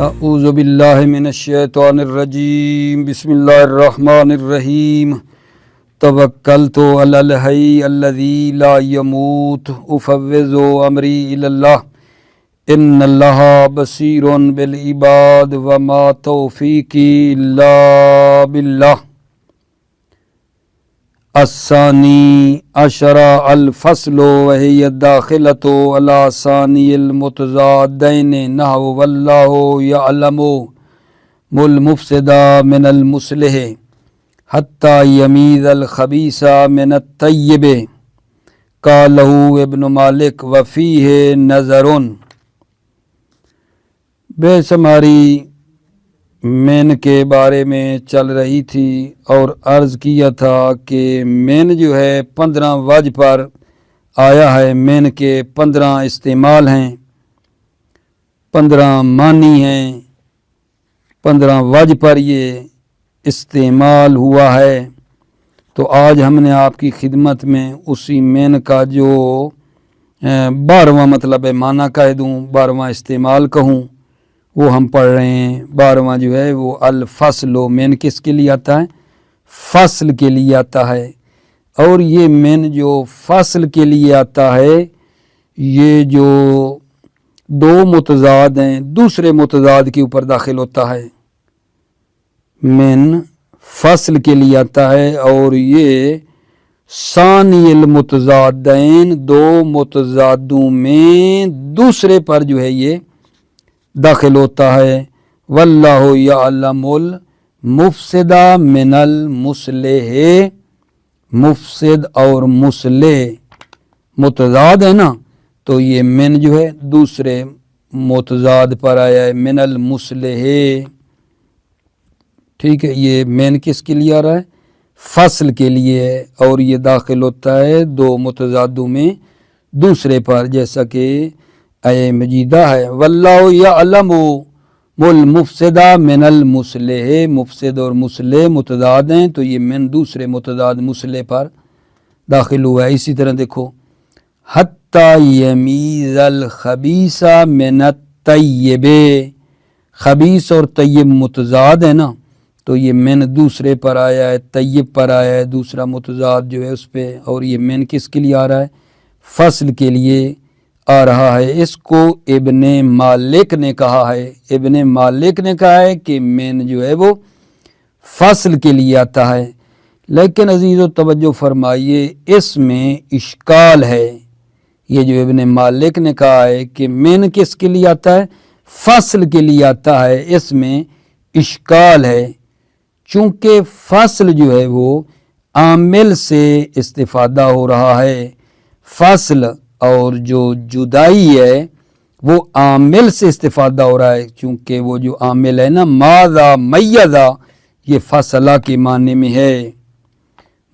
اعوذ باللہ من الشیطان الرجیم بسم اللہ الرحمن الرحیم توکلت علی الحی الذی لا یموت افوض امری الی اللہ ان اللہ بصیر بالعباد وما توفیقی الا باللہ۔ الثانی عشر الفصل وہی الداخلۃ علی ثانی المتضادین نحو واللہ یعلم المفسد من المصلح حتی یمیز الخبیث من الطیب قالہ ابن مالک وفیہ نظر۔ بحث ہماری مین کے بارے میں چل رہی تھی اور عرض کیا تھا کہ مین جو ہے 15 وجہ پر آیا ہے، مین کے 15 استعمال ہیں، 15 معنی ہیں، 15 وجہ پر یہ استعمال ہوا ہے۔ تو آج ہم نے آپ کی خدمت میں اسی مین کا جو 12واں مطلب ہے معنی کہہ دوں، 12واں استعمال کہوں، وہ ہم پڑھ رہے ہیں۔ 12واں جو ہے وہ الفصل، مین کس کے لیے آتا ہے؟ فصل کے لیے آتا ہے۔ اور یہ مین جو فصل کے لیے آتا ہے، یہ جو دو متضاد ہیں دوسرے متضاد کے اوپر داخل ہوتا ہے۔ مین فصل کے لیے آتا ہے اور یہ ثانی المتضادین، دو متضادوں میں دوسرے پر جو ہے یہ داخل ہوتا ہے۔ واللہ یعلم المفسد من المصلح، مفسد اور مصلح متضاد ہے نا، تو یہ من جو ہے دوسرے متضاد پر آیا ہے، من المصلح۔ ٹھیک ہے، یہ من کس کے لیے آ رہا ہے؟ فصل کے لیے ہے، اور یہ داخل ہوتا ہے دو متضادوں میں دوسرے پر، جیسا کہ آیہ مجیدہ ہے۔ واللہ یعلم المفسد من المصلح، مفسد اور مصلح متضاد ہیں، تو یہ من دوسرے متضاد مصلح پر داخل ہوا ہے۔ اسی طرح دیکھو، حتی یمیز الخبیث من الطیب، خبیث اور طیب متضاد ہے نا، تو یہ من دوسرے پر آیا ہے، طیب پر آیا ہے دوسرا متضاد جو ہے اس پہ، اور یہ من کس کے لیے آ رہا ہے؟ فصل کے لیے آ رہا ہے۔ اس کو ابن مالک نے کہا ہے، ابن مالک نے کہا ہے کہ مین جو ہے وہ فصل کے لیے آتا ہے، لیکن عزیز و توجہ فرمائیے، اس میں اشکال ہے۔ یہ جو ابن مالک نے کہا ہے کہ مین کس کے لیے آتا ہے؟ فصل کے لیے آتا ہے، اس میں اشکال ہے، چونکہ فصل جو ہے وہ عامل سے استفادہ ہو رہا ہے۔ فصل اور جو جدائی ہے وہ عامل سے استفادہ ہو رہا ہے، چونکہ وہ جو عامل ہے نا، ماذا میزا، یہ فصلہ کے معنی میں ہے،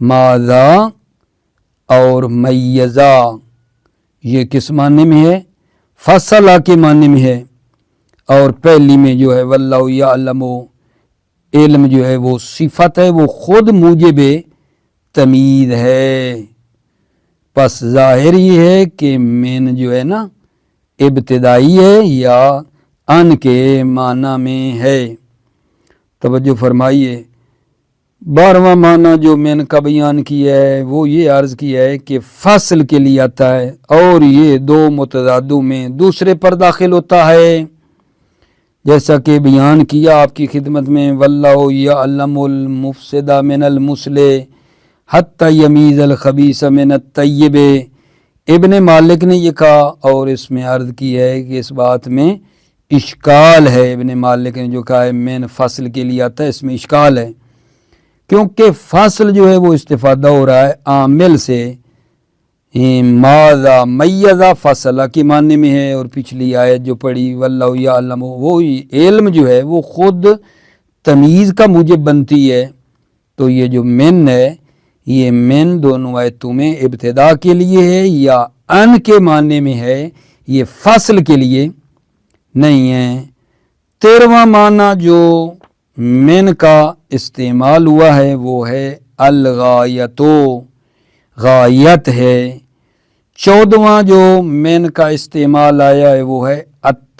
ماذا اور میزا یہ کس معنی میں ہے؟ فصلہ کے معنی میں ہے۔ اور پہلی میں جو ہے واللہ یعلم، علم جو ہے وہ صفت ہے، وہ خود موجب تمیز ہے، پس ظاہر یہ ہے کہ مین جو ہے نا ابتدائی ہے یا ان کے معنی میں ہے۔ توجہ فرمائیے، 12واں معنی جو مین کا بیان کیا ہے وہ یہ عرض کیا ہے کہ فصل کے لیے آتا ہے، اور یہ دو متضادوں میں دوسرے پر داخل ہوتا ہے، جیسا کہ بیان کیا آپ کی خدمت میں۔ واللہ یعلم المفسد من المصلح حتی یمیز الخبیث من الطیب، ابن مالک نے یہ کہا، اور اس میں عرض کی ہے کہ اس بات میں اشکال ہے۔ ابن مالک نے جو کہا ہے مین فصل کے لیے آتا ہے، اس میں اشکال ہے، کیونکہ فصل جو ہے وہ استفادہ ہو رہا ہے عامل سے، ماذا میزا فصلہ کی معنی میں ہے، اور پچھلی آیت جو پڑھی واللہ یعلم، وہ علم جو ہے وہ خود تمیز کا موجب بنتی ہے۔ تو یہ جو من ہے، یہ من دونوں آیتوں میں ابتدا کے لیے ہے یا ان کے معنی میں ہے، یہ فصل کے لیے نہیں ہے۔ 13واں معنی جو من کا استعمال ہوا ہے وہ ہے الغایتو، غایت ہے۔ 14واں جو مین کا استعمال آیا ہے وہ ہے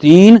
3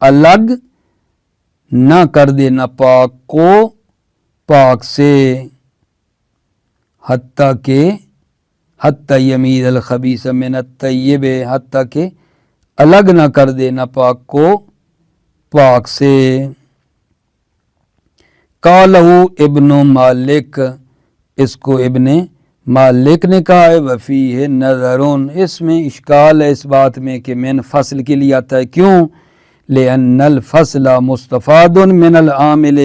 الگ نہ کر دے ناپاک کو پاک سے، حتیٰ یمیز الخبیث من الطیب، حتیٰ کہ الگ نہ کر دے ناپاک کو پاک سے۔ قالہ ابن مالک، اس کو ابن مالک نے کہا ہے، وفیہ نظرون، اس میں اشکال ہے اس بات میں کہ من فصل کے لیے آتا ہے، کیوں؟ لأن الفصل مستفاد من العامل،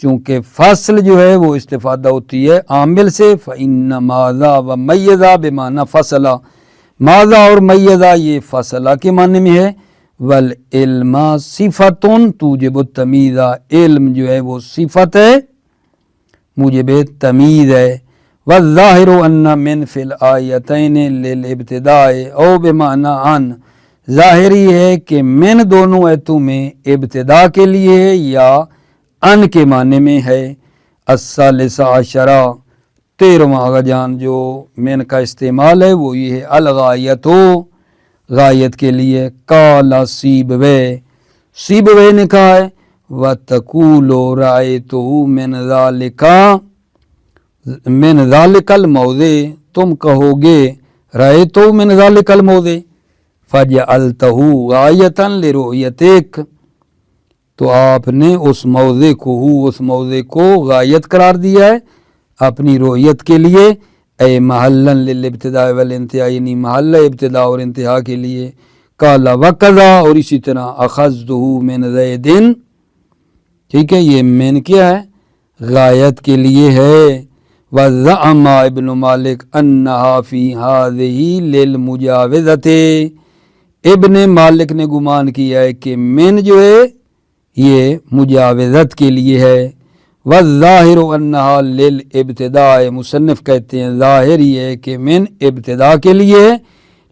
چونکہ فصل جو ہے وہ استفادہ ہوتی ہے عامل سے۔ فإن ماذا و میزا بمعنی فصلہ، ماذا اور میزا یہ فصلہ کے معنی میں ہے۔ والعلم صفت توجب التمیز، علم جو ہے وہ صفت ہے موجب تمیز ہے۔ والظاہر ان من فی الآیتین للابتداء او بمعنی ان، ظاہری ہے کہ من دونوں ایتوں میں ابتدا کے لیے ہے یا ان کے معنی میں ہے۔ الثالث عشرہ، 13واں جان جو من کا استعمال ہے وہ یہ ہے الغایتو، غایت کے لیے۔ قال سیبوے، سیبوے نے کہا ہے وَتَقُولُ رَأَيْتُهُ مِنْ ذَلِكَ الْمَوْضِعِ، تم کہو گے رَأَيْتُهُ مِنْ ذَلِكَ الْمَوْضِعِ فَجَعَلْتَهُ غَایَةً لِرُؤْیَتِکَ، تو آپ نے اس موضع کو غایت قرار دیا ہے اپنی رؤیت کے لیے۔ اے محلا للابتداء والانتہاء، یعنی محلہ ابتدا اور انتہا کے لیے۔ قال وکذا، اور اسی طرح اخذتہ من زید، ٹھیک ہے، یہ من کیا ہے؟ غایت کے لیے ہے۔ وزعم ابن مالک انہا فی ہذہ للمجاوزۃ، ابن مالک نے گمان کیا ہے کہ من جو ہے یہ مجاوزت کے لیے ہے۔ والظاہر انہا للابتداء، مصنف کہتے ہیں ظاہر یہ ہے کہ من ابتدا کے لیے ہے۔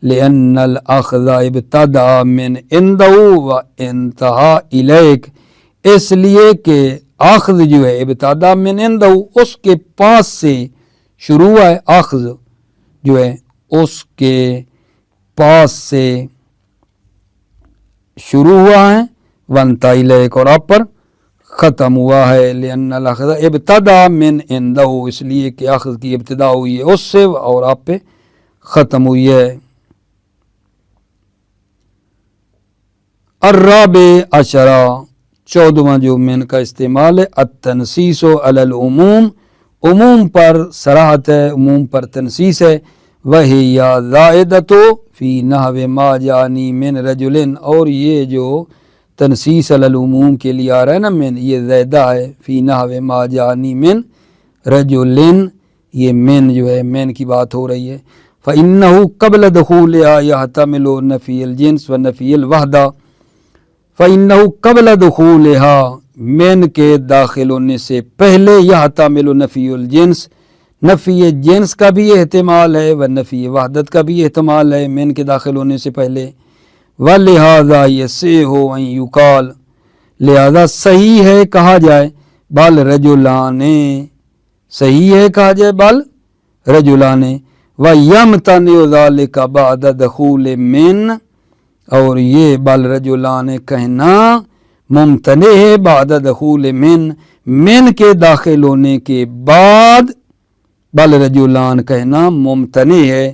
لأن الاخذ ابتدأ من عندہ وانتہا الیک، اس لیے کہ اخذ جو ہے ابتدا من عندہ، اس کے پاس سے شروع ہوا ہے، اخذ جو ہے اس کے پاس سے شروع ہوا ہے، وانتہا الیک، اور آپ پر ختم ہوا ہے۔ لأن الاخذ ابتدا من عندہ، اس لیے کہ اخذ کی ابتدا ہوئی ہے اس سے اور آپ پہ ختم ہوئی ہے۔ الرابع عشرہ، 14واں جو من کا استعمال ہے التنصیص علی العموم، عموم پر صراحت ہے، عموم پر تنصیص ہے۔ وہی زائدۃ فی نحو ما جانی من رجل، اور یہ جو تنصیص علی العموم کے لیے آ رہا ہے نا من، یہ زیادہ ہے فی نحو ما جانی من رجل، یہ من جو ہے من کی بات ہو رہی ہے۔ فإنہ قبل دخولها يحتمل نفی الجنس و نفی الوحدہ، فإنہ قبل دخولها، من کے داخل ہونے سے پہلے يحتمل نفی الجنس، نفی جنس کا بھی احتمال ہے و نفی وحدت کا بھی احتمال ہے من کے داخل ہونے سے پہلے۔ وَلِهَذَا يَصِحُ أَن يُقَالَ، لہذا صحیح ہے کہا جائے بل رجلان، صحیح ہے کہا جائے بل رجلان۔ وَيَمْتَنِعُ ذَلِكَ بَعْدَ دَخُولِ مِن، اور یہ بل رجلان کہنا ممتنع ہے بعد دخول من کے داخل ہونے کے بعد بل رجلان کہنا ممتنع ہے۔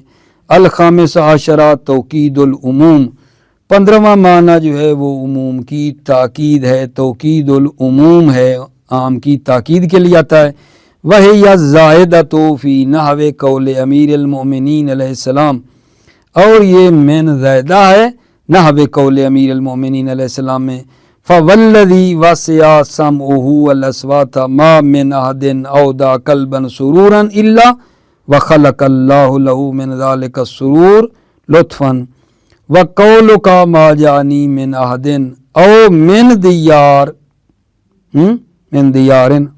الخامس عشرہ توکید العموم، 15واں معنی جو ہے وہ عموم کی تاکید ہے، توکید العموم ہے، عام کی تاکید کے لیے آتا ہے۔ وہی الزائدۃ فی نحو قول امیر المؤمنین علیہ السلام، اور یہ من زائدہ ہے نحو قول امیر المؤمنین علیہ السلام میں۔ فوالذی وسع سمعہ الاصوات ما من احد اودع قلبا سرورا الا وخلق اللہ له من ذلك السرور لطفا وقولک ما جانی من احد او من دیار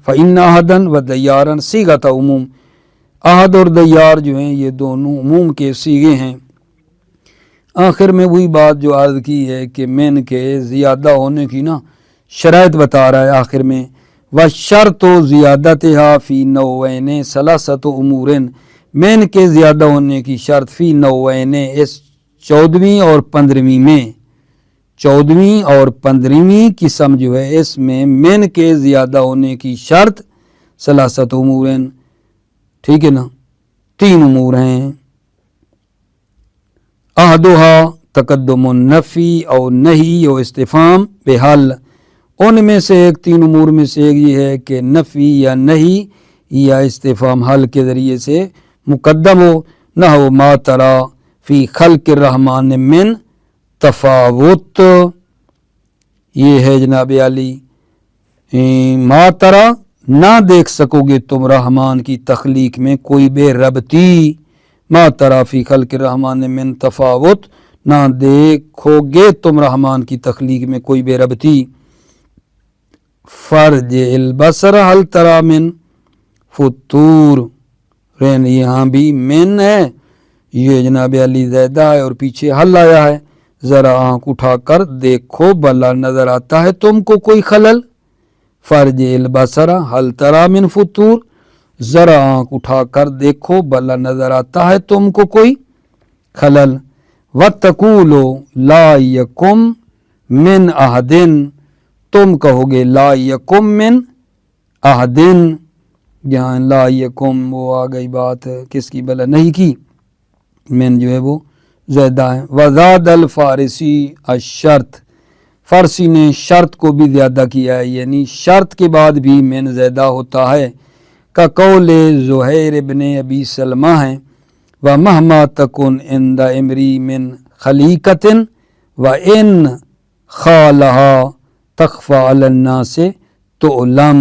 فإن احدا و دیارا صیغۃ عموم، احد اور دیار جو ہیں یہ دونوں عموم کے صیغے ہیں۔ آخر میں وہی بات جو عرض کی ہے کہ من کے زیادہ ہونے کی نا شرائط بتا رہا ہے آخر میں۔ وَشَرْطُ زِيَادَتِهَا فِي نَوْعَيْنِ ثَلَاثَةُ أُمُورٍ، من کے زیادہ ہونے کی شرط فی نوعین، اس 14ویں اور 15ویں میں، 14ویں اور 15ویں قسم جو ہے اس میں من کے زیادہ ہونے کی شرط ثلاثت امور ہیں، ٹھیک ہے نا، 3 امور ہیں۔ احدھا تقدم النفی اور نہی و استفہام بحل، ان میں سے ایک 3 امور میں سے ایک یہ ہے کہ نفی یا نہی یا استفہام حل کے ذریعے سے مقدم ہو، نہ ہو ما ترا فی خلق الرحمن من تفاوت، یہ ہے جناب علی ما ترا نہ دیکھ سکو گے تم رحمان کی تخلیق میں کوئی بے ربطی، ما ترا فی خلق الرحمن من تفاوت، نہ دیکھو گے تم رحمان کی تخلیق میں کوئی بے ربطی۔ فرج البصر هل ترى من فطور، یہاں بھی من ہے، یہ جناب علی زیدہ ہے اور پیچھے حل آیا ہے، ذرا آنکھ اٹھا کر دیکھو بلا نظر آتا ہے تم کو کوئی خلل۔ فرج البصر هل ترى من فطور، ذرا آنکھ اٹھا کر دیکھو بلا نظر آتا ہے تم کو کوئی خلل۔ وَتَقُولُوا لَا يَكُمْ مِنْ أَحَدٍ، تم کہو گے لا یکم من احدن، یہاں لا یکم وہ آ گئی بات کس کی بلا نہیں کی، من جو ہے وہ زیادہ ہے۔ وزاد الفارسی الشرط، فارسی نے شرط کو بھی زیادہ کیا ہے، یعنی شرط کے بعد بھی من زیادہ ہوتا ہے، کا قول زہیر ابن ابی سلمہ ہے، وَمَهْمَا تَكُنْ عِنْدَ اِمْرِی مِنْ خَلِیقَةٍ وَإِنْ خَالَهَا تخفى علی الناس تعلم،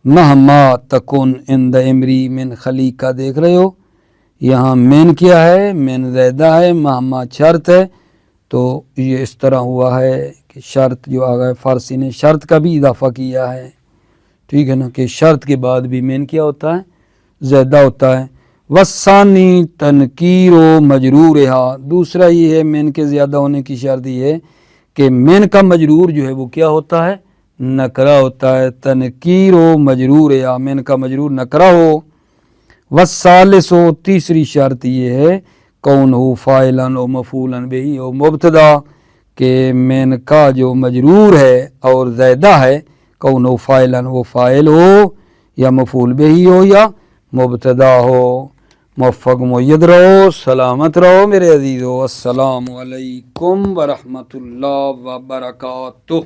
مہما تکن عند امری من خلیقہ، دیکھ رہے ہو یہاں من کیا ہے، من زیدہ ہے، مہما شرط ہے، تو یہ اس طرح ہوا ہے کہ شرط جو آ گئے، فارسی نے شرط کا بھی اضافہ کیا ہے، ٹھیک ہے نا، کہ شرط کے بعد بھی من کیا ہوتا ہے، زیدہ ہوتا ہے۔ وَالثَّانِي تنکیر و مجرورہا، دوسرا یہ ہے من کے زیادہ ہونے کی شرط یہ ہے کہ من کا مجرور جو ہے وہ کیا ہوتا ہے، نکرہ ہوتا ہے، تنکیر و مجرور یا من کا مجرور نکرہ ہو۔ والثالث، تیسری شرط یہ ہے کون ہو فاعلاً و مفعولاً بہی و مبتدا، کہ من کا جو مجرور ہے اور زیدہ ہے کون ہو فاعلاً، وہ فاعل ہو یا مفعول بہی ہو یا مبتدا ہو۔ موفق مید رہو، سلامت رہو میرے عزیزو، السلام علیکم ورحمۃ اللہ وبرکاتہ۔